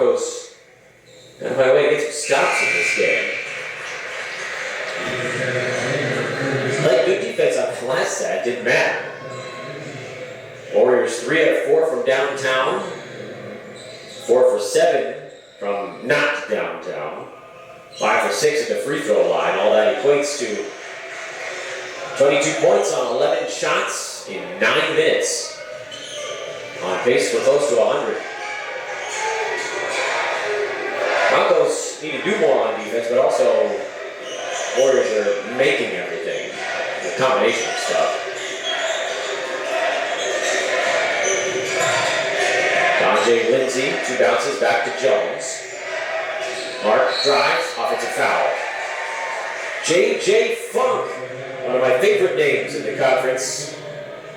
Broncos gotta find a way to get some stops in this game. Like good defense on the last set, didn't matter. Warriors 3 out of 4 from downtown. 4 for 7 from not downtown. 5 for 6 at the free throw line. All that equates to 22 points on 11 shots in 9 minutes. On pace for close to 100. Broncos need to do more on defense, but also Warriors are making everything. The combination of stuff. Donjay Lindsay, 2 bounces back to Jones. Mark drives, offensive foul. J.J. Funk, one of my favorite names in the conference,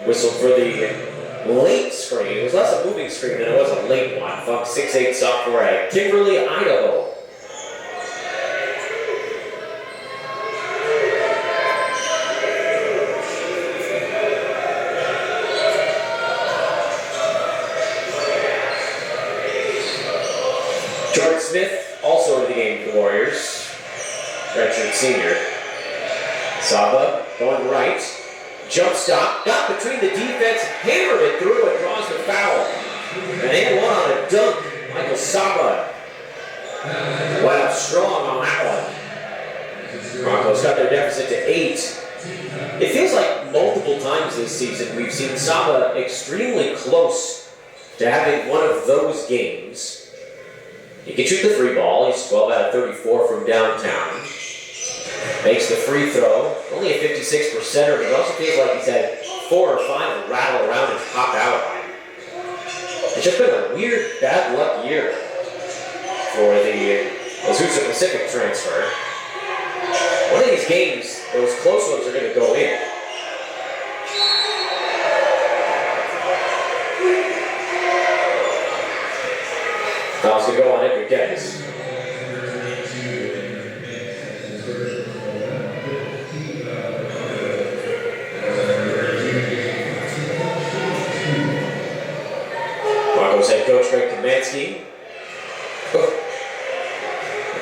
whistled for the late screen. It was less a moving screen than it was a late one. Funk, 6'8" sophomore at Kimberly, Idaho. Jordan Smith, also in the game for the Warriors. Redshirt senior. Saba going right. Jump stop. Got between the defense. Hammered it through and draws the foul. And they won on a dunk. Michael Saba went up strong on that one. Broncos got their deficit to 8. It feels like multiple times this season we've seen Saba extremely close to having one of those games. He can shoot the 3 ball. He's 12 out of 34 from downtown. Makes the free throw. Only a 56%er, but it also feels like he's had 4 or 5 rattle around and pop out line. It's just been a weird, bad luck year for the Azusa Pacific transfer. One of these games, those close ones are going to go in. Foul's going to go on Edgar Dennis. Broncos head coach Greg Kamansky.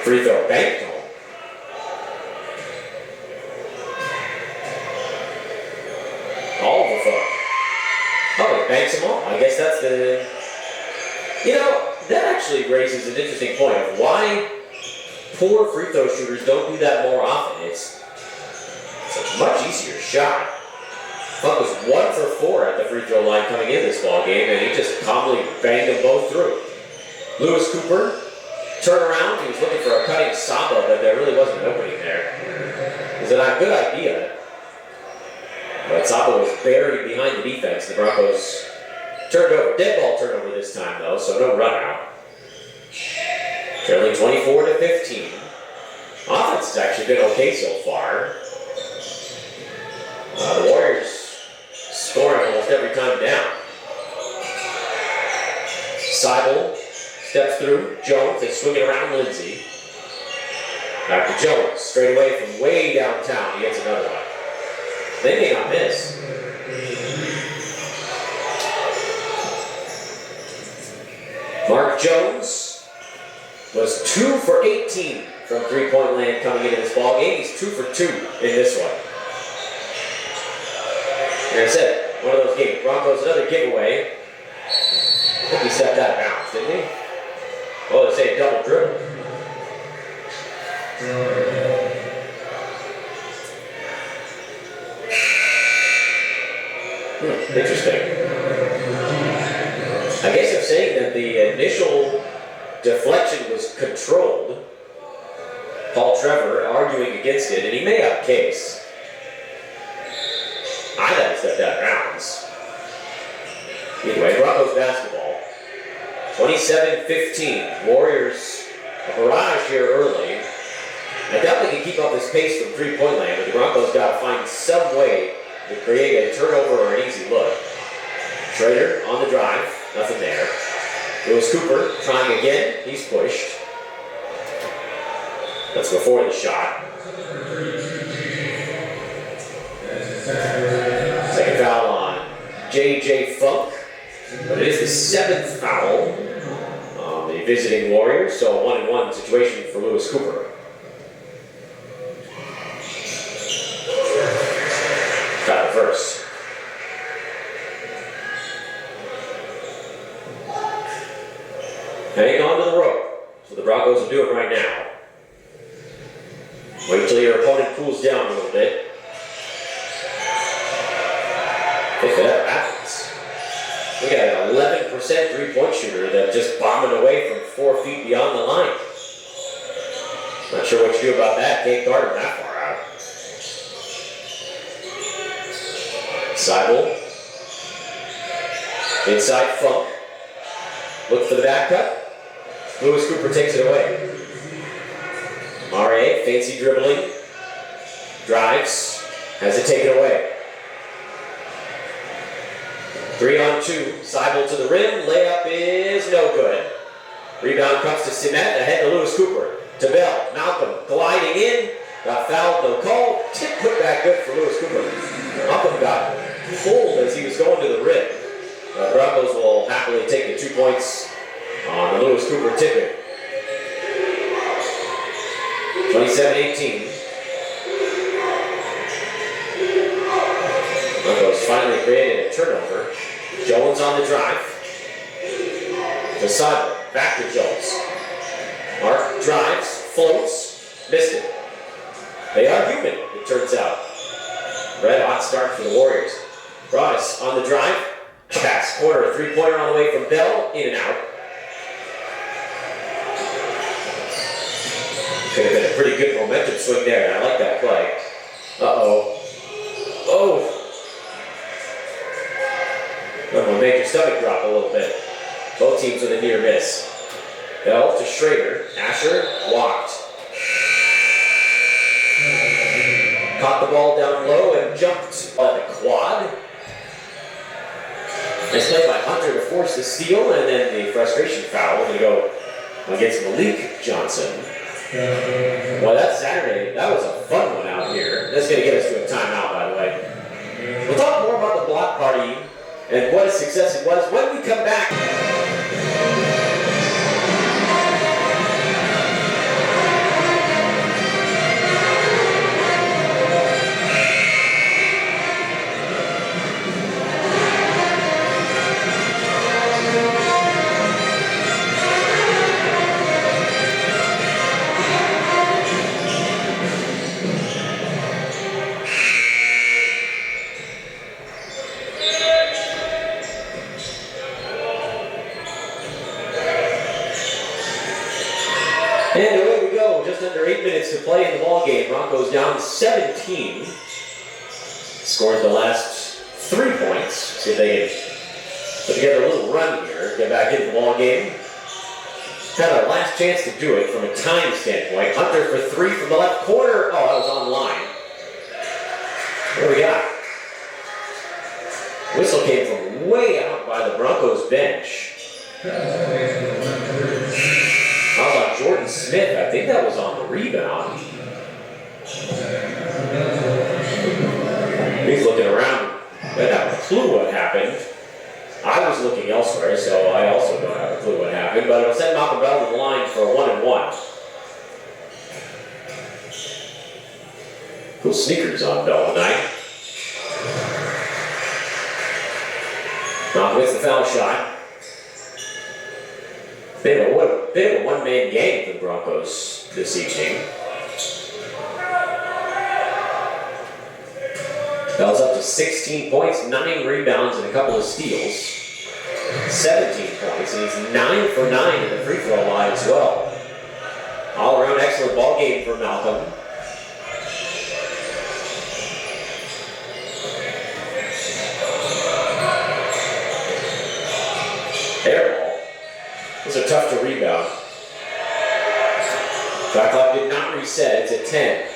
Free throw banked home. All of the fun. Oh, he banks them all. I guess that's the... You know, that actually raises an interesting point of why poor free throw shooters don't do that more often. It's a much easier shot. Funk was 1 for 4 at the free throw line coming in this ball game, and he just calmly banged them both through. Lewis Cooper, turn around. He was looking for a cutting Saba, but there really wasn't an opening there. It was a good idea, but Saba was buried behind the defense. The Broncos turned over, dead ball turnover this time though, so no run out. Trailing 24-15. Offense has actually been okay so far. The Warriors scoring almost every time down. Seibel steps through. Jones, they swing it around Lindsay. Back to Jones, straight away from way downtown. He gets another one. They may not miss. Mark Jones was 2 for 18 from three-point land coming into this ball game. He's 2 for 2 in this one. Like I said, one of those games. Broncos another giveaway. I think he stepped out of bounds, didn't he? Well, they say a double dribble. Interesting. I guess I'm saying that the initial deflection was controlled. Paul Trevor arguing against it, and he may have a case. I thought he stepped out of bounds. Either way, Broncos basketball. 27-15. Warriors a barrage here early. I doubt they can keep up this pace from three-point land, but the Broncos got to find some way to create a turnover or an easy look. Schrader on the drive. Nothing there. Lewis Cooper trying again. He's pushed. That's before the shot. Second foul on J.J. Funk. But it is the 7th foul on the the visiting Warriors, so a 1-1 situation for Lewis Cooper. Got the first. Hang on to the rope. So the Broncos will do it right now. Wait till your opponent cools down a little bit. If it ever happens. We got an 11% three-point shooter that just bombing away from 4 feet beyond the line. Not sure what you do about that. Can't guard him that far out. Seibel. Inside Funk. Look for the back cut. Lewis Cooper takes it away. Marie, fancy dribbling. Drives. Has it taken away. 3-on-2. Seibel to the rim. Layup is no good. Rebound comes to Simet. Ahead to Lewis Cooper. To Bell. Malcolm gliding in. Got fouled. No call. Tip put back good for Lewis Cooper. Malcolm got pulled as he was going to the rim. The Broncos will happily take the 2 points on the Lewis Cooper tipping. 27-18. Broncos finally created a turnover. Jones on the drive. To Seibel. Back to Jones. Mark drives, floats, missed it. They are human, it turns out. Red hot start for the Warriors. Broadus on the drive. Pass corner, three-pointer on the way from Bell. In and out. Could have been a pretty good momentum swing there. I like that play. Uh-oh. Oh. That will make your stomach drop a little bit. Both teams with a near miss. Bell to Schrader. Asher walked. Caught the ball down low and jumped on the quad. Nice play by Hunter to force the steal, and then the frustration foul to go against Malik Johnson. Well, that's Saturday. That was a fun one out here. That's going to get us to a timeout, by the way. We'll talk more about the block party and what a success it was when we come back. And away we go, just under 8 minutes to play in the ball game. Broncos down 17. Scored the last 3 points. See if they can put together a little run here, get back into the ball game. Had our last chance to do it from a time standpoint. Hunter for 3 from the left corner. Oh, that was on line. What do we got? Whistle came from way out by the Broncos bench. How about Jordan Smith? I think that was on the rebound. He's looking around. I don't have a clue what happened. I was looking elsewhere, so I also don't have a clue what happened. But it'll send Malcolm Bell to the line for a 1-and-1. Cool sneakers on Bell tonight. Malcolm hits the foul shot. Bit of a one-man game for the Broncos this evening. Bell's up to 16 points, 9 rebounds, and a couple of steals. 17 points, and he's 9 for 9 in the free throw line as well. All-around excellent ball game for Malcolm. Air ball. Those are tough to rebound. Shot clock did not reset. It's at 10.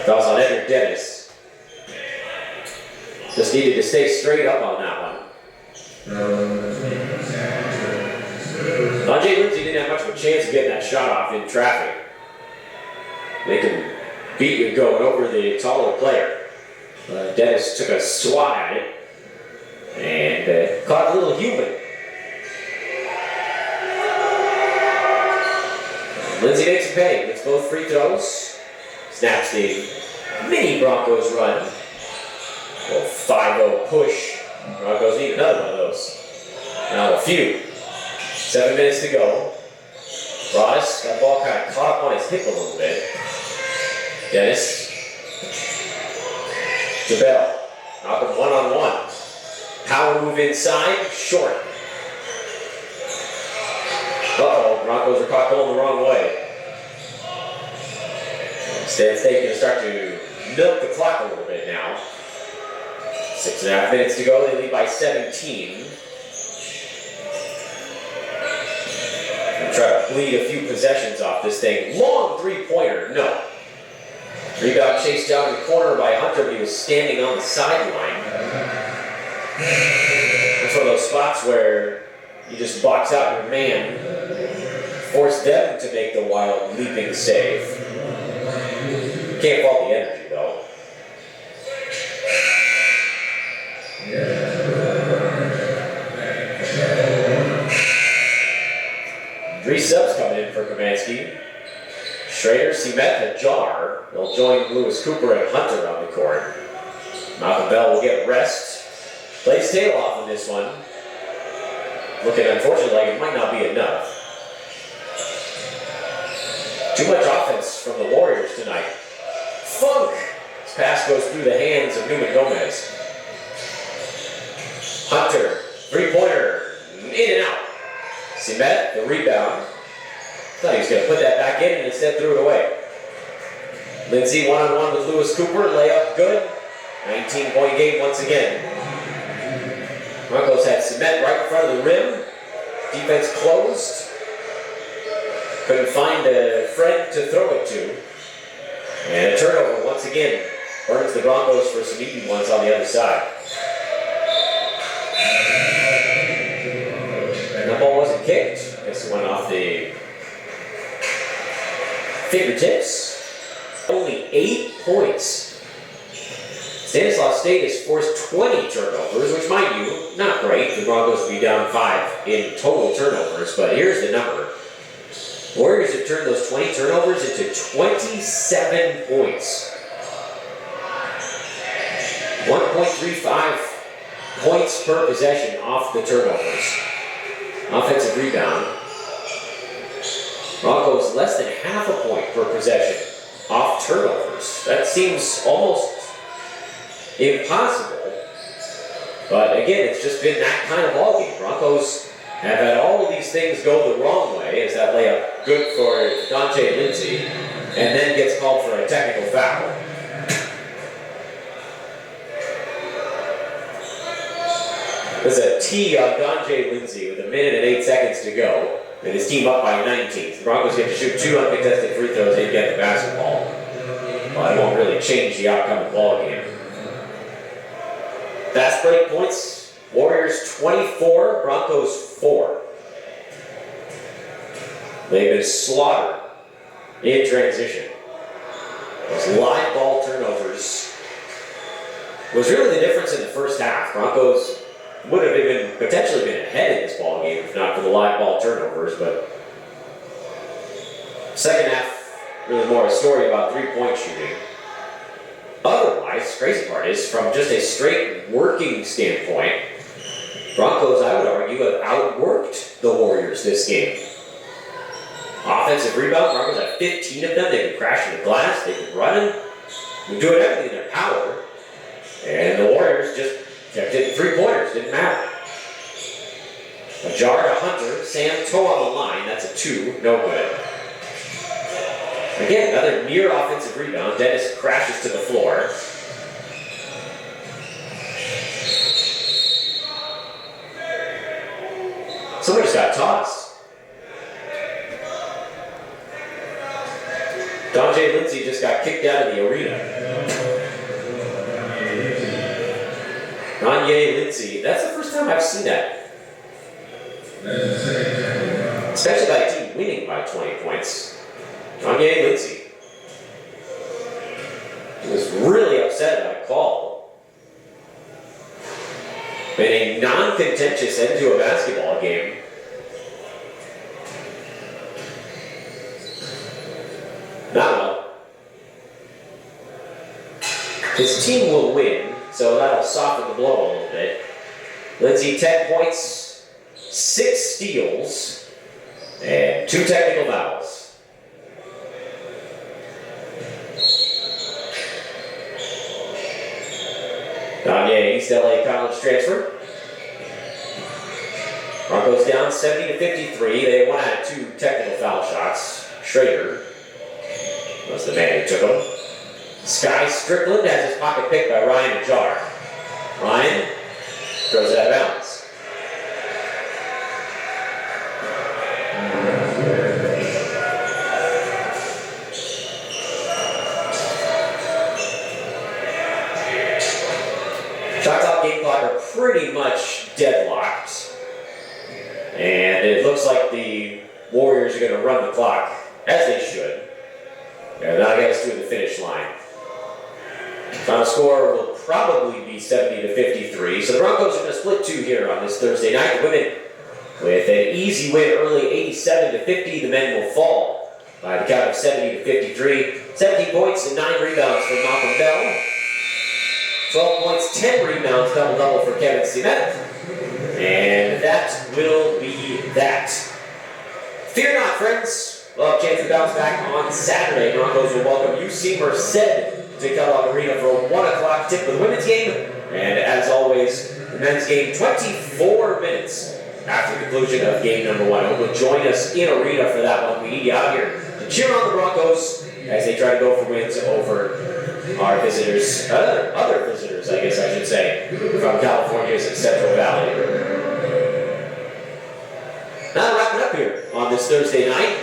Fouls on Edgar Dennis. Just needed to stay straight up on that one. Jay Lindsay didn't have much of a chance of getting that shot off in traffic. Making beat you going over the taller player. Dennis took a swat at it and caught a little human. Lindsay makes a pay, gets both free throws, snaps the mini Broncos run. A little 5-0 push. Broncos need another one of those. Now a few. 7 minutes to go. Broadus got the ball kind of caught up on his hip a little bit. Dennis. Jabel. Knock him one-on-one. Power move inside. Short. Uh-oh. Broncos are caught going the wrong way. Instead, they're going to start to milk the clock a little bit now. 6.5 minutes to go. They lead by 17. Try to bleed a few possessions off this thing. Long three-pointer, no. Rebound chased down in the corner by Hunter, but he was standing on the sideline. It's one of those spots where you just box out your man, force them to make the wild leaping save. You can't fault the energy, though. Three subs coming in for Kamansky. Schrader, Semet, Ajar. They'll join Lewis Cooper and Hunter on the court. Malcolm Bell will get rest. Plays tail off on this one. Looking unfortunately like it might not be enough. Too much offense from the Warriors tonight. Funk! This pass goes through the hands of Newman Gomez. Hunter, three-pointer, in and out. Semet, the rebound. Thought he was going to put that back in and instead threw it away. Lindsay one-on-one with Lewis Cooper, layup good. 19-point game once again. Broncos had Semet right in front of the rim. Defense closed. Couldn't find a friend to throw it to. And a turnover once again. Burns the Broncos for some easy ones on the other side. And that ball wasn't kicked. I guess it went off the fingertips. Only 8 points. Stanislaus State has forced 20 turnovers, which, mind you, not great. The Broncos will be down 5 in total turnovers, but here's the number. Warriors have turned those 20 turnovers into 27 points. 1.35 points per possession off the turnovers. Offensive rebound. Broncos less than half a point per possession off turnovers. That seems almost impossible. But again, it's just been that kind of ballgame. Broncos have had all of these things go the wrong way, as that layup good for Dante Lindsay, and then gets called for a technical foul. There's a tee on Dante Lindsay with 1 minute and 8 seconds to go, and his team up by 19. The Broncos get to shoot 2 uncontested free throws and get the basketball. Well, it won't really change the outcome of the ballgame. Fast break points, Warriors 24, Broncos 4. They've been slaughtered in transition. Those live ball turnovers was really the difference in the first half. Broncos would have even potentially been ahead in this ball game if not for the live ball turnovers, but second half, really more a story about three-point shooting. Otherwise, the crazy part is, from just a straight working standpoint, Broncos, I would argue, have outworked the Warriors this game. Offensive rebound, Broncos have 15 of them. They've been crashing the glass, they've been running, they're doing everything in their power. And the Warriors just kept hitting three-pointers, didn't matter. A jar to Hunter, Sam Toe on the line, that's a 2, no good. Again, another near offensive rebound. Dennis crashes to the floor. Someone just got tossed. Dante Lindsay just got kicked out of the arena. Dante Lindsay, that's the first time I've seen that. Especially by a team winning by 20 points. Dante Lindsay. Been a non-contentious end to a basketball game. Not well. His team will win, so that'll soften the blow a little bit. Lindsay, 10 points, 6 steals, and 2 technical fouls. Gagne, East LA college transfer. Broncos down 70-53. They won out of 2 technical foul shots. Schrader was the man who took them. Sky Strickland has his pocket picked by Ryan Ajar. Ryan throws it out of bounds. Shot clock, game clock are pretty much deadlocked. And it looks like the Warriors are going to run the clock, as they should. Yeah, that'll get us to the finish line. Final score will probably be 70-53. So the Broncos are going to split 2 here on this Thursday night. The women with an easy win early, 87-50. The men will fall by the count of 70-53. 17 points and 9 rebounds for Malcolm Bell. 12 points, 10 rebounds, double-double for Kevin Cement. And that will be that. Fear not, friends. We'll have a chance to bounce back on Saturday. Broncos will welcome UC Merced to Kellogg Arena for a 1 o'clock tip for the women's game. And as always, the men's game 24 minutes after the conclusion of game number 1. Hope you'll join us in arena for that one. We need you out here to cheer on the Broncos as they try to go for wins over our visitors, other visitors, I guess I should say, from California's Central Valley. Now wrapping up here on this Thursday night.